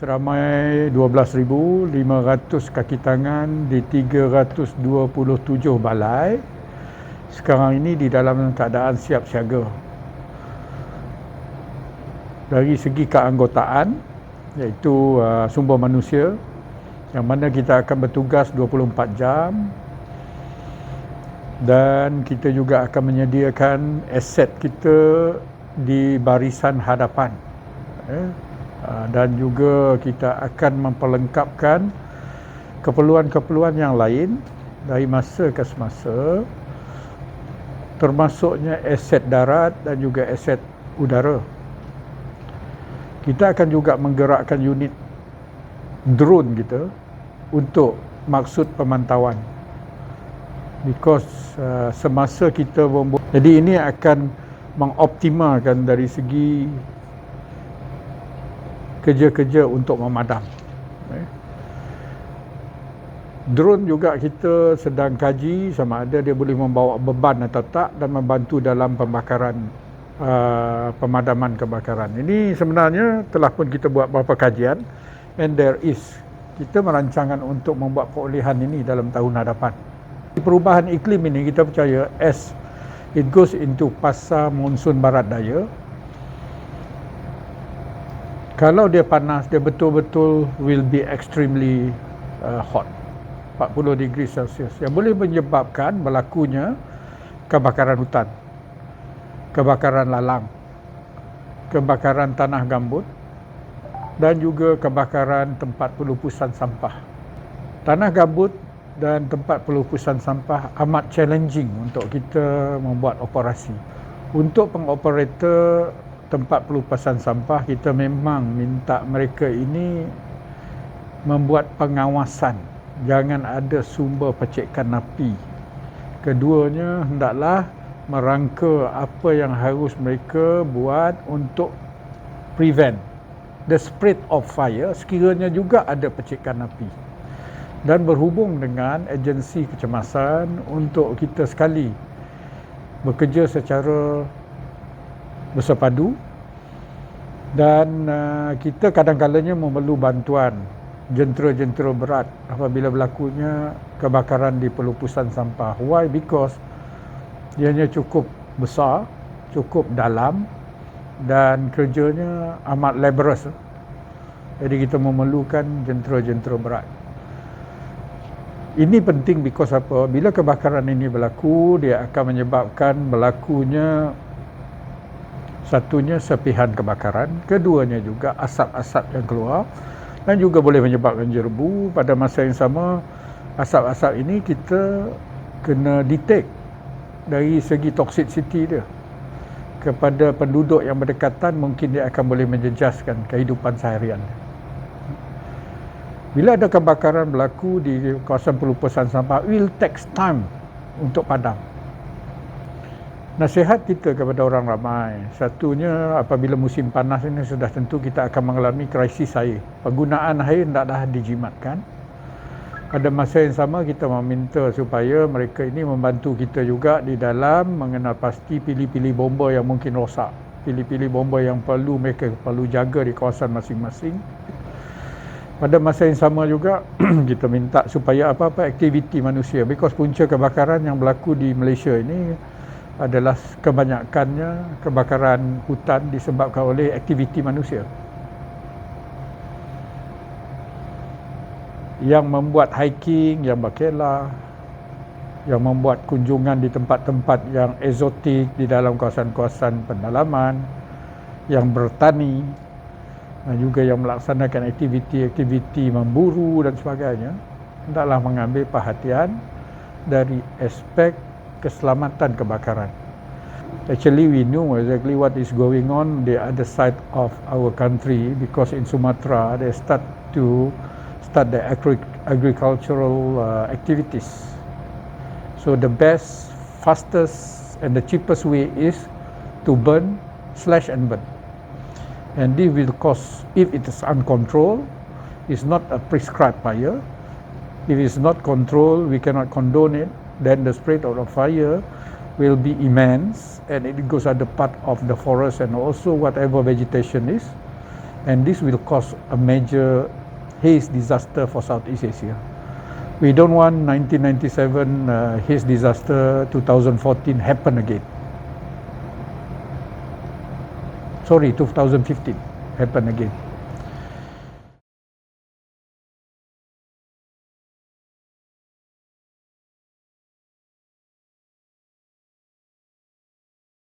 seramai 12,500 kaki tangan di 327 balai sekarang ini di dalam keadaan siap siaga. Dari segi keanggotaan, iaitu sumber manusia, yang mana kita akan bertugas 24 jam, dan kita juga akan menyediakan aset kita di barisan hadapan, dan juga kita akan memperlengkapkan keperluan-keperluan yang lain dari masa ke semasa, termasuknya aset darat dan juga aset udara. Kita akan juga menggerakkan unit drone kita untuk maksud pemantauan. Because semasa kita jadi ini akan mengoptimalkan dari segi kerja-kerja untuk memadam. Drone juga kita sedang kaji sama ada dia boleh membawa beban atau tak dan membantu dalam pembakaran, pemadaman kebakaran. Ini sebenarnya telah pun kita buat beberapa kajian, and kita merancangkan untuk membuat perolehan ini dalam tahun hadapan. Perubahan iklim ini kita percaya as it goes into fasa monsun barat daya, kalau dia panas, dia betul-betul will be extremely hot, 40 degree Celsius, yang boleh menyebabkan berlakunya kebakaran hutan, kebakaran lalang, kebakaran tanah gambut, dan juga kebakaran tempat pelupusan sampah. Tanah gambut dan tempat pelupusan sampah amat challenging untuk kita membuat operasi. Untuk pengoperator tempat pelupusan sampah, kita memang minta mereka ini membuat pengawasan, jangan ada sumber percikan api. Keduanya hendaklah merangka apa yang harus mereka buat untuk prevent the spread of fire sekiranya juga ada percikan api, dan berhubung dengan agensi kecemasan untuk kita sekali bekerja secara bersepadu, dan kita kadang-kadangnya memerlu bantuan jentera-jentera berat apabila berlakunya kebakaran di pelupusan sampah. Why? Because ianya cukup besar, cukup dalam, dan kerjanya amat laborious. Jadi kita memerlukan jentera-jentera berat. Ini penting because apa? Bila kebakaran ini berlaku, dia akan menyebabkan berlakunya satunya serpihan kebakaran, keduanya juga asap-asap yang keluar, dan juga boleh menyebabkan jerbu. Pada masa yang sama, asap-asap ini kita kena detect dari segi toxicity dia kepada penduduk yang berdekatan, mungkin dia akan boleh menjejaskan kehidupan seharian. Bila ada kebakaran berlaku di kawasan pelupusan sampah, will takes time untuk padam. Nasihat kita kepada orang ramai, satunya apabila musim panas ini sudah tentu kita akan mengalami krisis air. Penggunaan air hendaklah dijimatkan. Pada masa yang sama kita meminta supaya mereka ini membantu kita juga di dalam mengenal pasti pilih-pilih bomba yang mungkin rosak, pilih-pilih bomba yang mereka perlu jaga di kawasan masing-masing. Pada masa yang sama juga kita minta supaya apa-apa aktiviti manusia, because punca kebakaran yang berlaku di Malaysia ini adalah kebanyakannya kebakaran hutan disebabkan oleh aktiviti manusia yang membuat hiking, yang berkelah, yang membuat kunjungan di tempat-tempat yang eksotik di dalam kawasan-kawasan pendalaman, yang bertani, dan juga yang melaksanakan aktiviti-aktiviti memburu dan sebagainya. Hendaklah mengambil perhatian dari aspek keselamatan kebakaran. Actually, we know exactly what is going on the other side of our country, because in Sumatra they start the agricultural activities. So the best, fastest and the cheapest way is to burn, slash and burn. And this will cause, if it is uncontrolled, it's not a prescribed fire. If it's not controlled, we cannot condone it, then the spread of the fire will be immense, and it goes at the part of the forest and also whatever vegetation is, and this will cause a major haze disaster for Southeast Asia. We don't want 1997 haze disaster 2014 happen again. Sorry, 2015 happen again.